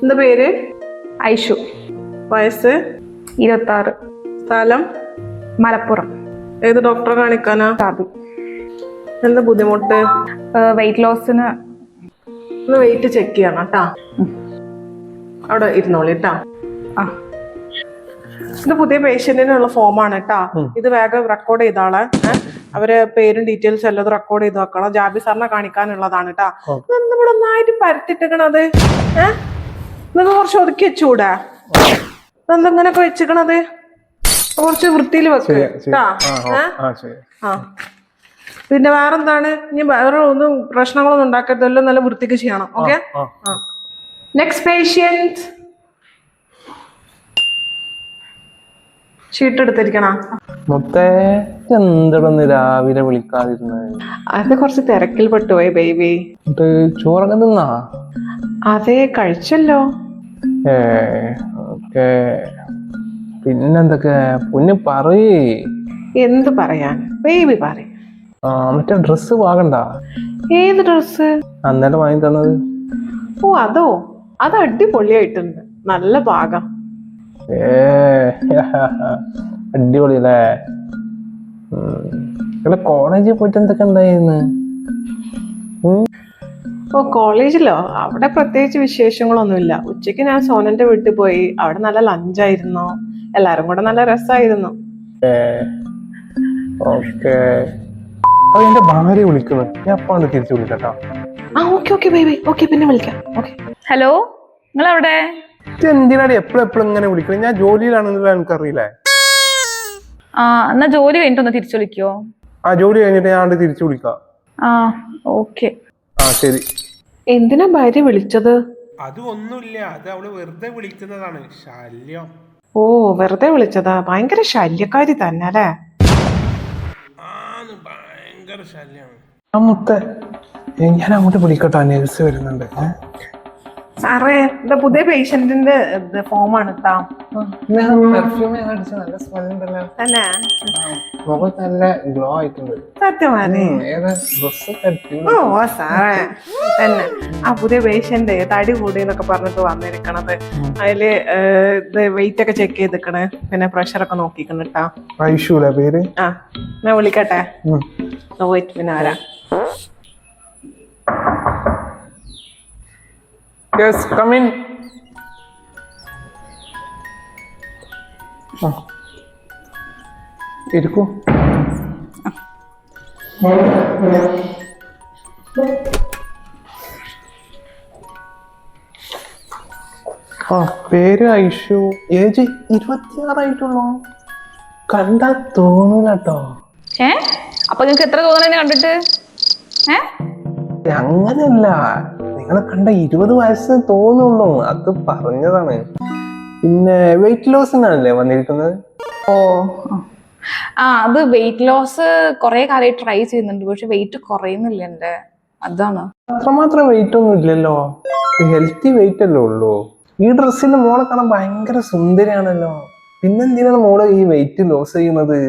എന്താ പേര്? ഐഷു. വയസ്സ്? 26. സ്ഥലം? മലപ്പുറം. ഏത് ഡോക്ടറെ കാണിക്കാനാ? സാബി. എന്താ ബുദ്ധിമുട്ട്? വെയിറ്റ് ലോസിന്. ഒന്ന് വെയിറ്റ് ചെക്ക് ചെയ്യണം കേട്ടാ. അവിടെ ഇരുന്നോളി കേട്ടാ. ഇത് പുതിയ പേഷ്യന്റിനുള്ള ഫോമാണ് കേട്ടാ. ഇത് വേഗം റെക്കോർഡ് ചെയ്താളെ. അവരെ പേരും ഡീറ്റെയിൽസ് എല്ലാം റെക്കോർഡ് ചെയ്ത് വെക്കണം. ജാബി സാറിനെ കാണിക്കാനുള്ളതാണ് കേട്ടാ. ഇവിടെ ഒന്നായിട്ട് പരത്തിട്ടേക്കണത്. നിങ്ങൾക്ക് കുറച്ച് ഒതുക്കി വെച്ചൂടെ? എന്തെങ്ങനൊക്കെ വെച്ചിക്കണത്? കുറച്ച് വൃത്തിയിൽ വെക്ക് കേട്ടാ. പിന്നെ വേറെന്താണ്? ഇനി വേറെ ഒന്നും പ്രശ്നങ്ങളൊന്നും ഉണ്ടാക്കരുത്. എല്ലാം നല്ല വൃത്തിക്ക് ചെയ്യണം. ഓക്കെ. Next patient. ഷീട്ട് എടുത്തിരിക്കണ. എന്താണ് രാവിലെ വിളിക്കാതിരുന്നത്? അത് കുറച്ച് തിരക്കിൽ പെട്ടുപോയി ബേബി. ചോറൊക്കെ തിന്നാ? അതെ, കഴിച്ചല്ലോ. ഓക്കെ. പിന്നെന്തൊക്കെ പൊന്നു പറയേ. എന്ത് പറയാൻ ബേബി പറയും. മറ്റേ ഡ്രസ്സ് വാങ്ങണ്ട. ഏത് ഡ്രസ്സ്? അന്നേരം വാങ്ങി തന്നത്. ഓ അതോ, അത് അടിപൊളിയായിട്ടുണ്ട്. നല്ല പാകം. അടിപൊളിയല്ലേ? കോളേജിൽ പോയിട്ട് എന്തൊക്കെ ഉണ്ടായിരുന്നു? ഓ കോളേജിലോ? അവിടെ പ്രത്യേകിച്ച് വിശേഷങ്ങളൊന്നുമില്ല. ഉച്ചക്ക് ഞാൻ സോനന്റെ വീട്ടിൽ പോയി. അവിടെ നല്ല ലഞ്ചായിരുന്നു. എല്ലാരും കൂടെ നല്ല രസമായിരുന്നു. ഓക്കെ. എന്റെ ഭാര്യ വിളിക്കുന്നു. ഞാൻ അപ്പാണ് തിരിച്ചു വിളിക്കട്ടോ. Okay baby. ഓക്കെ, പിന്നെ വിളിക്കാം. ഓക്കെ. ഹലോ, നിങ്ങൾ എവിടെ? എന്തിനാണ് എപ്പോഴും ഇങ്ങനെ വിളിക്കുന്നത്? ഞാൻ ജോലിയിലാണെന്നുള്ള എനിക്കറിയില്ലേ? എന്നാ ജോലി കഴിഞ്ഞിട്ടൊന്ന് തിരിച്ചു വിളിക്കോ? ജോലി കഴിഞ്ഞിട്ട് ഞാൻ തിരിച്ചു വിളിക്കാം. ഓക്കെ. ശരി. എന്തിനാ ഭാര്യ വിളിച്ചത്? അത് ഒന്നുമില്ല, അത് അവള് വെറുതെ വിളിക്കുന്നതാണ്. ശല്യം. ഓ, വെറുതെ വിളിച്ചതാ. ഭയങ്കര ശല്യക്കാരി തന്നെ അല്ലേ? ഭയങ്കര ശല്യാണ്. ഞാൻ അങ്ങോട്ട് വിളിക്കട്ടോ, നേഴ്സ് വരുന്നുണ്ട്. സാറേ, ഇത് പുതിയ പേഷ്യന്റിന്റെ ഫോമാണ് കേട്ടാ. തന്നെ നല്ല ഗ്ലോ ആയിട്ടുണ്ട്. സത്യമാണേ. ഓ സാറേ തന്നെ ആ പുതിയ പേഷ്യന്റ് തടി കൂടി എന്നൊക്കെ പറഞ്ഞിട്ട് വന്നിരിക്കണത്. അതില് ഇത് വെയിറ്റ് ഒക്കെ ചെക്ക് ചെയ്തിക്കണ്. പിന്നെ പ്രഷറൊക്കെ നോക്കിക്കണ് കേട്ടാ. ഐഷുല പേര്. ഞാൻ വിളിക്കട്ടെ. പോയിട്ട് പിന്നെ വരാം. Yes, come in. ഇരിക്കൂ. പേര് ഐഷു. ഏജ് 26 ആയിട്ടുള്ളൂ. കണ്ടാ തോന്നൂലട്ടോ. അപ്പൊ നിങ്ങക്ക് എത്ര തോന്നണ കണ്ടിട്ട്? അങ്ങനെയല്ല, നിങ്ങളെ കണ്ട 20 വയസ്സ് തോന്നുള്ളൂ. അത് പറഞ്ഞതാണ്. പിന്നെ വെയിറ്റ് ലോസിനാണല്ലേ വന്നിരിക്കുന്നത്? അത് വെയിറ്റ് ലോസ് കുറെ കാലമായി ട്രൈ ചെയ്യുന്നുണ്ട്. പക്ഷെ വെയിറ്റ് കുറയുന്നില്ല എന്റെ. അതാണ്. അത്രമാത്രം വെയിറ്റ് ഒന്നും ഇല്ലല്ലോ. ഹെൽത്തി വെയിറ്റ് അല്ലേ ഉള്ളൂ. ഈ ഡ്രസ്സിന് മോളെ കാണാൻ ഭയങ്കര സുന്ദരിയാണല്ലോ. പിന്നെന്തിനാണ് മോളെ ഈ വെയിറ്റ് ലോസ് ചെയ്യുന്നത്?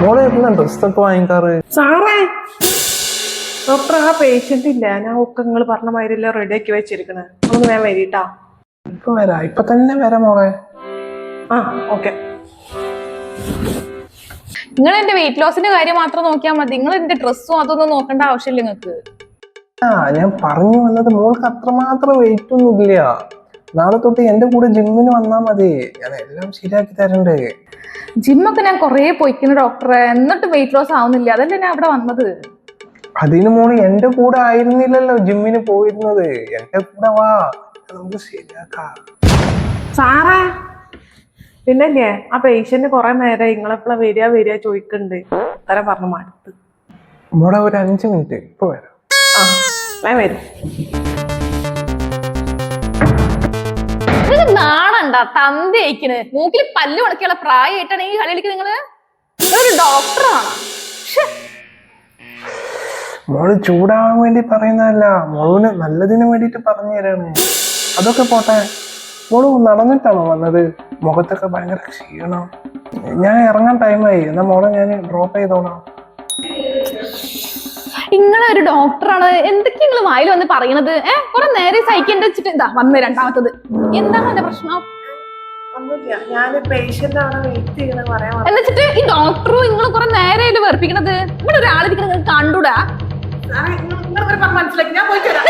മോളെ എപ്പോഴാ ഡ്രസ്സൊക്കെ വാങ്ങിക്കാറ്? സാറേ, ഡോക്ടർ ആ പേഷ്യന്റ് ഇല്ല. ഞാൻ ഒക്കെ നിങ്ങൾ പറഞ്ഞ മാതിരി എല്ലാം റെഡി ആക്കി വെച്ചിരിക്കണേ. ഒന്ന് ഞാൻ വരീട്ടാ. ഇപ്പൊ വരാം. ഇപ്പൊ തന്നെ വരാം മോളെ. ഓക്കെ. നിങ്ങൾ എന്റെ വെയിറ്റ് ലോസിന്റെ കാര്യം മാത്രം നോക്കിയാൽ മതി. നിങ്ങൾ എന്റെ ഡ്രസ്സും അതൊന്നും നോക്കേണ്ട ആവശ്യമില്ല നിങ്ങൾക്ക്. ഞാൻ പറഞ്ഞു വന്നത് മോൾക്ക് അത്രമാത്രം വെയിറ്റ് ഒന്നും ഇല്ല. നാളെ തൊട്ട് എന്റെ കൂടെ ജിമ്മിന് വന്നാ മതി. ഞാൻ എല്ലാം ശരിയാക്കി തരണ്ടേ. ജിമ്മൊക്കെ ഞാൻ കൊറേ പോയിക്കുന്നു ഡോക്ടറെ, എന്നിട്ട് വെയിറ്റ് ലോസ് ആവുന്നില്ല. അതല്ലേ ഞാൻ അവിടെ വന്നത്. അതിന് മോള് എന്റെ കൂടെ ആയിരുന്നില്ലല്ലോ ജിമ്മിന് പോയിരുന്നത്. എന്റെ കൂടെ വാ, നമുക്ക് ശരിയാക്കാം. സാറേ, പിന്നല്ലേ ആ പേഷ്യന്റ് കുറെ നേരം നിങ്ങളെപ്പോഴാ വരിക ചോദിക്കണ്ട്. അത്തരം പറഞ്ഞു മടുത്ത്. മോളെ ഒരു 5 മിനിറ്റ് ഇപ്പൊ വരാം. ഞാൻ വരും. നാണണ്ട തന്തി അയക്കണ്. മൂക്കിൽ പല്ല് ഉണക്കിയുള്ള പ്രായമായിട്ടാണ് ഈ കളി കളിക്കുന്നത്. നിങ്ങള് ഒരു ഡോക്ടറാണ്. മോള് ചൂടാവാൻ വേണ്ടി പറയുന്നതല്ല, മോളിന് നല്ലതിന് വേണ്ടിട്ട് പറഞ്ഞു തരാണ്. അതൊക്കെ പോട്ടെ, മോള് നടന്നിട്ടാണോ വന്നത്? മുഖത്തൊക്കെ ഭയങ്കര ക്ഷീണം. ഞാൻ ഇറങ്ങാൻ ടൈമായി. എന്നാ മോളെ ഞാൻ ഡ്രോപ്പ് ചെയ്തോളാം. നിങ്ങളൊരു ഡോക്ടറാണ്, എന്തൊക്കെയാ നിങ്ങൾ വായിൽ വന്ന് പറയണത്? കുറെ നേരെ സഹിക്കേണ്ട വെച്ചിട്ട് എന്താ വന്ന് രണ്ടാമത്തത്? എന്താണ് എന്റെ പ്രശ്നം? ഒന്നുമില്ല, ഞാൻ പേഷ്യന്റ് ആണ് വെയിറ്റ് ചെയ്യണത് പറയാൻ വന്നതാ. എന്നിട്ട് ഈ ഡോക്ടറും നിങ്ങൾ കുറെ നേരെ വെറുപ്പിക്കണത്? ഇവിടെ ഒരാളിരിക്കുന്നത് നിങ്ങൾക്ക് കണ്ടൂടാ? സാറേ, നിങ്ങൾ മനസ്സിലാക്കി, ഞാൻ പോയിട്ട് വരാം.